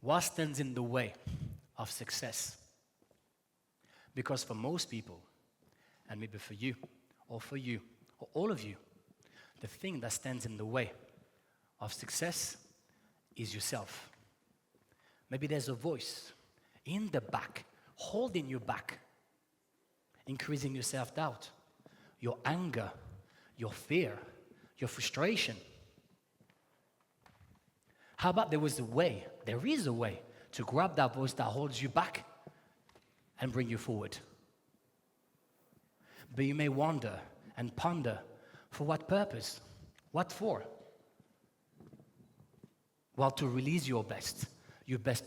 What stands in the way of success? Because for most people, and maybe for you, or all of you, the thing that stands in the way of success is yourself. Maybe there's a voice in the back, holding you back, increasing your self-doubt, your anger, your fear, your frustration. How about there is a way to grab that voice that holds you back and bring you forward? But you may wonder and ponder, for what purpose? What for? Well, to release your best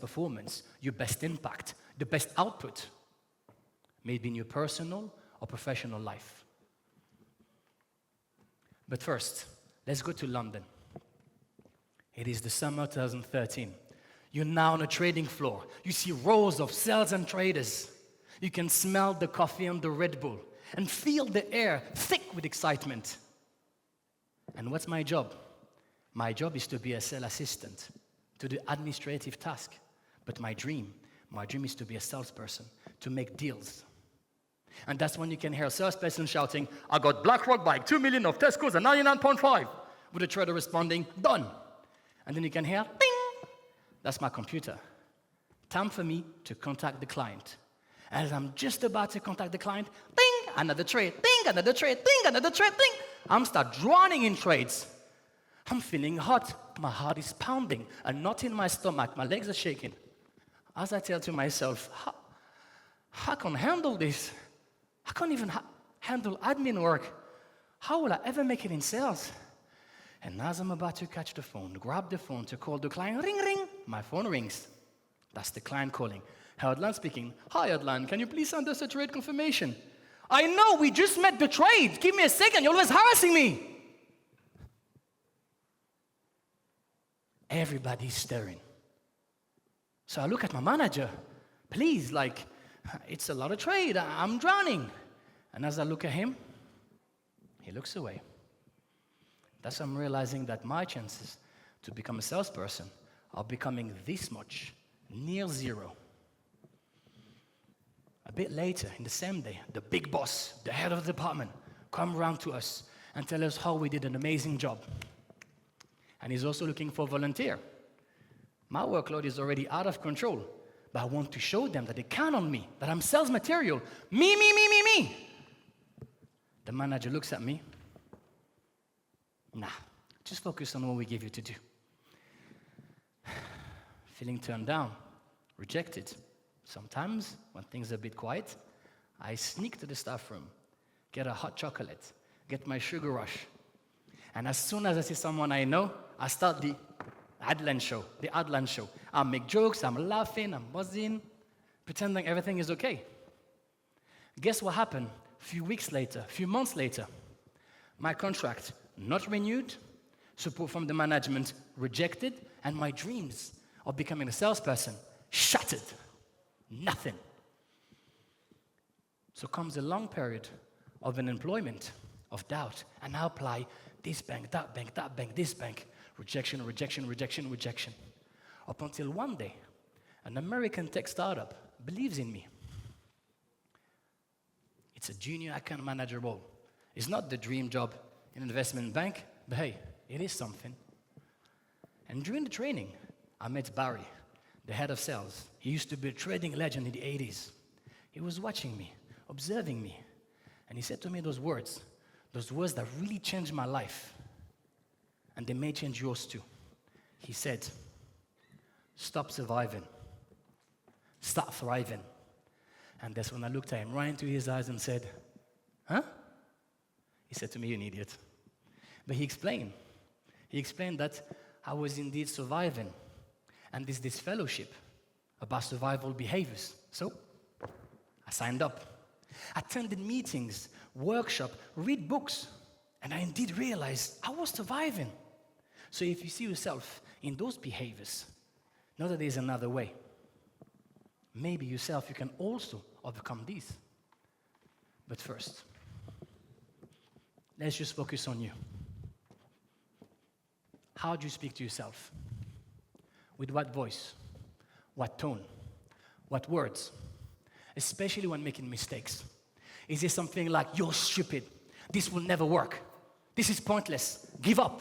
performance, your best impact, the best output, maybe in your personal or professional life. But first, let's go to London. It is the summer 2013. You're now on a trading floor. You see rows of sales and traders. You can smell the coffee and the Red Bull and feel the air thick with excitement. And what's my job? My job is to be a sales assistant, to do administrative tasks. But my dream is to be a salesperson, to make deals. And that's when you can hear a salesperson shouting, "I got BlackRock bike, 2 million of Tesco's at 99.5. With a trader responding, "Done." And then you can hear, "Ding." That's my computer. Time for me to contact the client. As I'm just about to contact the client, ding, another trade, ding, another trade, ding, another trade, ding. I'm start drowning in trades. I'm feeling hot. My heart is pounding. A knot in my stomach. My legs are shaking. As I tell to myself, how can I handle this? I can't even handle admin work. How will I ever make it in sales? And as I'm about to catch the phone, grab the phone to call the client, ring, ring, my phone rings. That's the client calling. Hi, Adlane speaking. Hi, Adlane, can you please send us a trade confirmation? I know, we just met the trade. Give me a second, you're always harassing me. Everybody's staring. So I look at my manager. Please, it's a lot of trade. I'm drowning. And as I look at him, he looks away. That's when I'm realizing that my chances to become a salesperson are becoming this much, near zero. A bit later, in the same day, the big boss, the head of the department, come around to us and tell us how we did an amazing job. And he's also looking for a volunteer. My workload is already out of control, but I want to show them that they count on me, that I'm sales material. Me. The manager looks at me. Nah, just focus on what we give you to do. Feeling turned down, rejected. Sometimes, when things are a bit quiet, I sneak to the staff room, get a hot chocolate, get my sugar rush. And as soon as I see someone I know, I start the Adlane show. I make jokes, I'm laughing, I'm buzzing, pretending everything is okay. Guess what happened? A few months later, my contract not renewed, support from the management rejected, and my dreams of becoming a salesperson shattered. Nothing. So comes a long period of unemployment, of doubt, and I apply this bank, that bank, this bank. Rejection. Up until one day, an American tech startup believes in me. It's a junior account manager role. It's not the dream job in an investment bank, but hey, it is something. And during the training, I met Barry, the head of sales. He used to be a trading legend in the 80s. He was watching me, observing me, and he said to me those words that really changed my life. And they may change yours too. He said, stop surviving, start thriving. And that's when I looked at him right into his eyes and said, huh? He said to me, you're an idiot. But he explained that I was indeed surviving. And there's this fellowship about survival behaviors. So I signed up, attended meetings, workshops, read books, and I indeed realized I was surviving. So if you see yourself in those behaviors, know that there's another way. Maybe yourself, you can also overcome these. But first, let's just focus on you. How do you speak to yourself? With what voice? What tone? What words? Especially when making mistakes. Is it something like, you're stupid, this will never work, this is pointless, give up?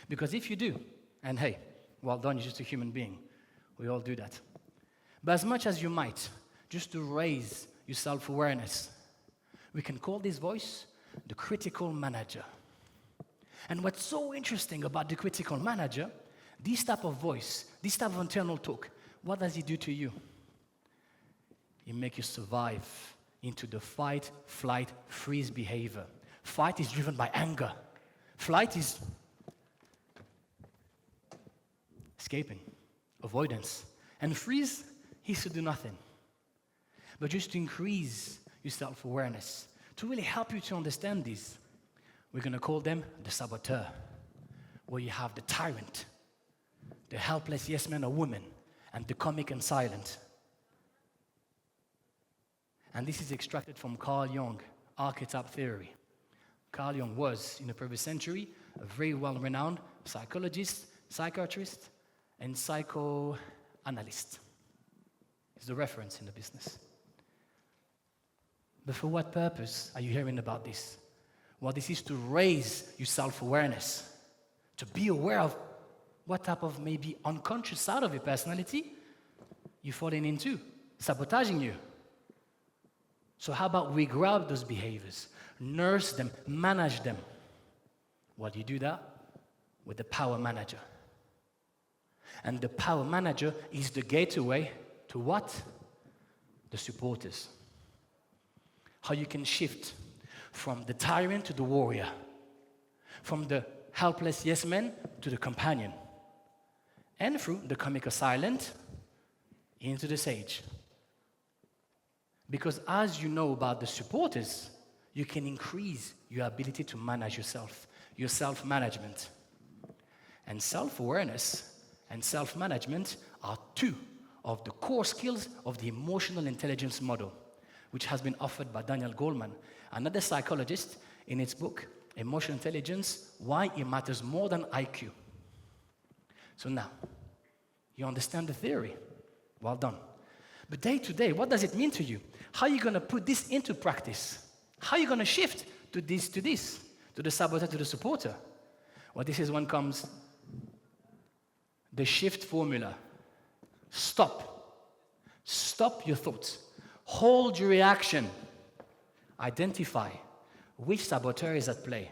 Because if you do, and hey, well done, you're just a human being. We all do that. But as much as you might, just to raise your self-awareness, we can call this voice the critical manager. And what's so interesting about the critical manager, this type of voice, this type of internal talk, what does it do to you? It makes you survive into the fight, flight, freeze behavior. Fight is driven by anger. Flight is escaping, avoidance. And freeze is to do nothing. But just to increase your self-awareness, to really help you to understand this, we're going to call them the saboteur, where you have the tyrant, the helpless yes man or woman, and the comic and silent. And this is extracted from Carl Jung, archetype theory. Carl Jung was, in the previous century, a very well-renowned psychologist, psychiatrist, and psychoanalyst. He's the reference in the business. But for what purpose are you hearing about this? Well, this is to raise your self-awareness, to be aware of what type of maybe unconscious side of your personality you're falling into, sabotaging you. So how about we grab those behaviors, nurse them, manage them? Well, you do that with the power manager. And the power manager is the gateway to what? The supporters. How you can shift from the tyrant to the warrior, from the helpless yes man to the companion, and through the comic or silent into the sage. Because as you know about the supporters, you can increase your ability to manage yourself, your self-management. And self-awareness and self-management are two of the core skills of the emotional intelligence model, which has been offered by Daniel Goleman, another psychologist, in his book, Emotional Intelligence, Why It Matters More Than IQ. So now, you understand the theory. Well done. But day to day, what does it mean to you? How are you going to put this into practice? How are you going to shift to this, to the saboteur, to the supporter? Well, this is when comes the shift formula. Stop. Stop your thoughts. Hold your reaction. Identify which saboteur is at play.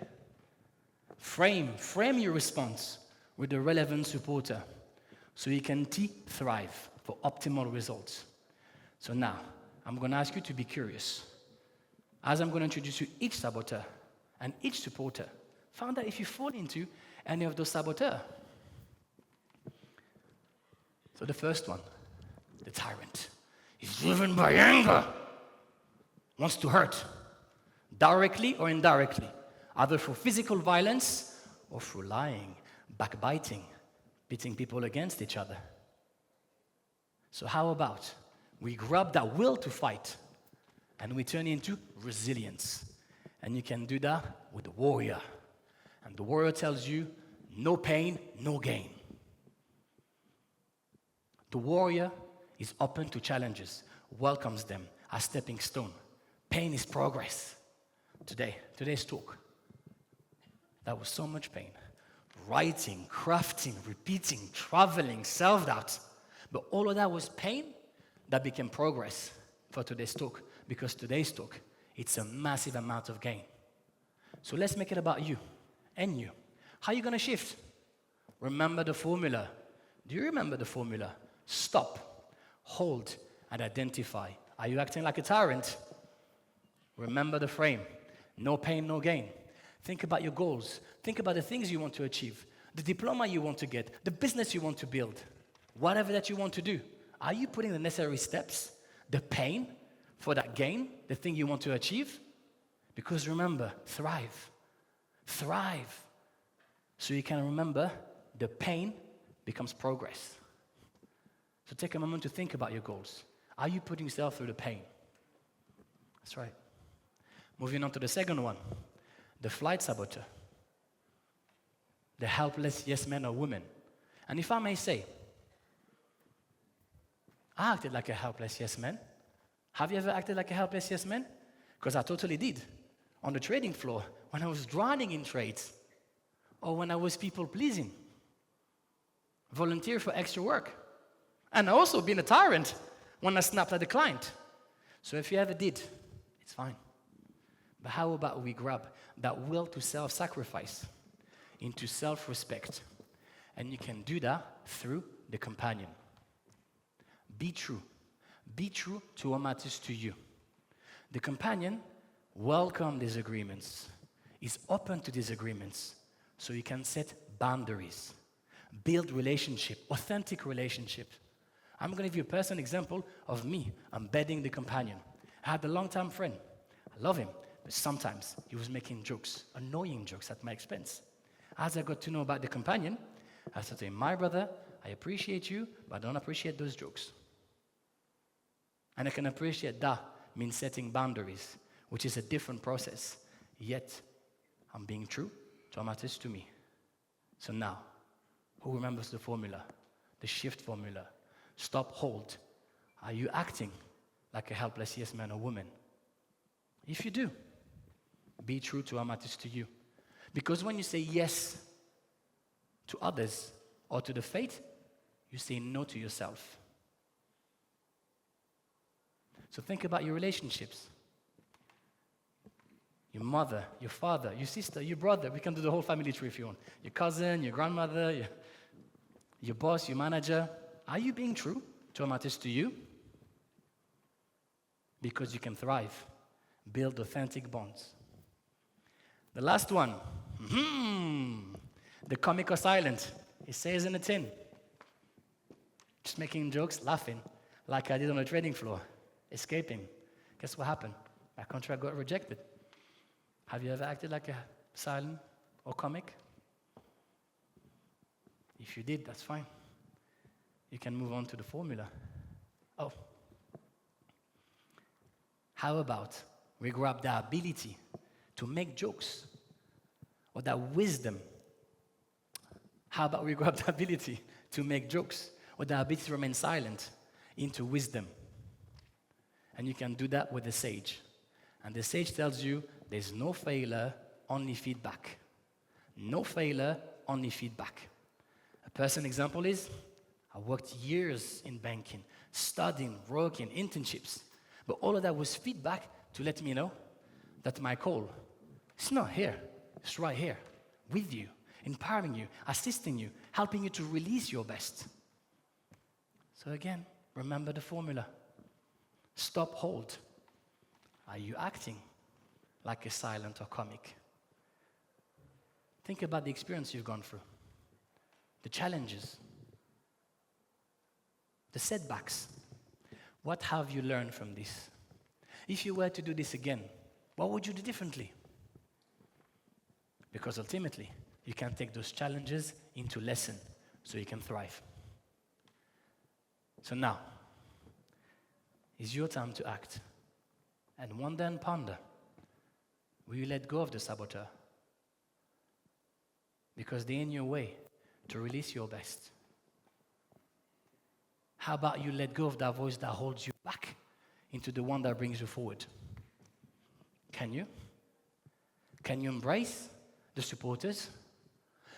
Frame your response with the relevant supporter so you can thrive for optimal results. So now, I'm going to ask you to be curious. As I'm going to introduce you each saboteur and each supporter, find out if you fall into any of those saboteurs. So the first one, the tyrant, is driven by anger, wants to hurt, directly or indirectly, either through physical violence or through lying, backbiting, pitting people against each other. So how about we grab that will to fight and we turn it into resilience? And you can do that with the warrior. And the warrior tells you, no pain, no gain. The warrior is open to challenges, welcomes them as stepping stone. Pain is progress. Today's talk, that was so much pain. Writing, crafting, repeating, traveling, self-doubt. But all of that was pain that became progress for today's talk, because today's talk, it's a massive amount of gain. So let's make it about you and you. How are you going to shift? Remember the formula. Do you remember the formula? Stop, hold, and identify. Are you acting like a tyrant? Remember the frame. No pain, no gain. Think about your goals. Think about the things you want to achieve, the diploma you want to get, the business you want to build, whatever that you want to do. Are you putting the necessary steps, the pain for that gain, the thing you want to achieve? Because remember, thrive. Thrive. So you can remember the pain becomes progress. So take a moment to think about your goals. Are you putting yourself through the pain? That's right. Moving on to the second one, the flight saboteur. The helpless yes man or woman. And if I may say, I acted like a helpless yes man. Have you ever acted like a helpless yes man? Because I totally did. On the trading floor, when I was drowning in trades, or when I was people-pleasing, volunteer for extra work. And I also been a tyrant when I snapped at the client. So if you ever did, it's fine. But how about we grab that will to self-sacrifice into self-respect? And you can do that through the companion. Be true. Be true to what matters to you. The companion welcomes disagreements, is open to disagreements, so you can set boundaries, build relationship, authentic relationship. I'm going to give you a personal example of me embedding the companion. I had a long-time friend. I love him, but sometimes he was making jokes, annoying jokes at my expense. As I got to know about the companion, I said to him, my brother, I appreciate you, but I don't appreciate those jokes. And I can appreciate that means setting boundaries, which is a different process. Yet, I'm being true to what matters to me. So now, who remembers the formula? The shift formula. Stop, hold. Are you acting like a helpless yes man or woman? If you do, be true to what matters to you. Because when you say yes to others or to the fate, you say no to yourself. So think about your relationships. Your mother, your father, your sister, your brother. We can do the whole family tree if you want. Your cousin, your grandmother, your boss, your manager. Are you being true to what matters to you? Because you can thrive. Build authentic bonds. The last one. The comic or silent. It says in the tin. Just making jokes, laughing, like I did on the trading floor. Escaping. Guess what happened? My contract got rejected. Have you ever acted like a silent or comic? If you did, that's fine. You can move on to the formula. Oh. How about we grab the ability to make jokes or that wisdom? How about we grab the ability to make jokes or the ability to remain silent into wisdom? And you can do that with the sage. And the sage tells you there's no failure, only feedback. No failure, only feedback. A personal example is, I worked years in banking, studying, working, internships. But all of that was feedback to let me know that my call, it's not here, it's right here, with you, empowering you, assisting you, helping you to release your best. So again, remember the formula. Stop, hold. Are you acting like a silent or comic? Think about the experience you've gone through, the challenges, the setbacks. What have you learned from this? If you were to do this again, what would you do differently? Because ultimately, you can take those challenges into lesson so you can thrive. So now, it's your time to act. And wonder and ponder. Will you let go of the saboteur? Because they're in your way to release your best. How about you let go of that voice that holds you back into the one that brings you forward? Can you? Can you embrace the supporters?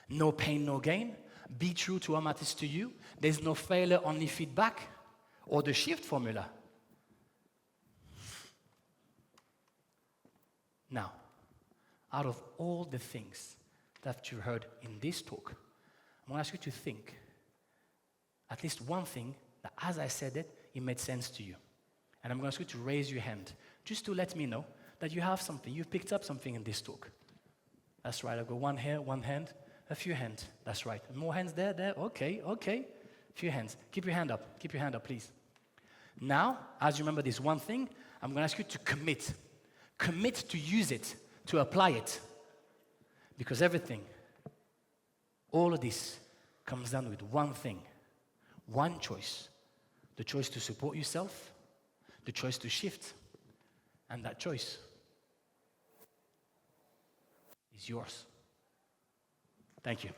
No pain, no gain. Be true to what matters to you. There's no failure, only feedback. Or the shift formula. Now, out of all the things that you heard in this talk, I'm going to ask you to think at least one thing that as I said it, it made sense to you. And I'm going to ask you to raise your hand just to let me know that you have something, you've picked up something in this talk. That's right, I've got one here, one hand, a few hands. That's right. More hands there, okay. A few hands. Keep your hand up, please. Now, as you remember this one thing, I'm going to ask you to commit. Commit to use it, to apply it. Because everything, all of this comes down with one thing, one choice. The choice to support yourself, the choice to shift, and that choice is yours. Thank you.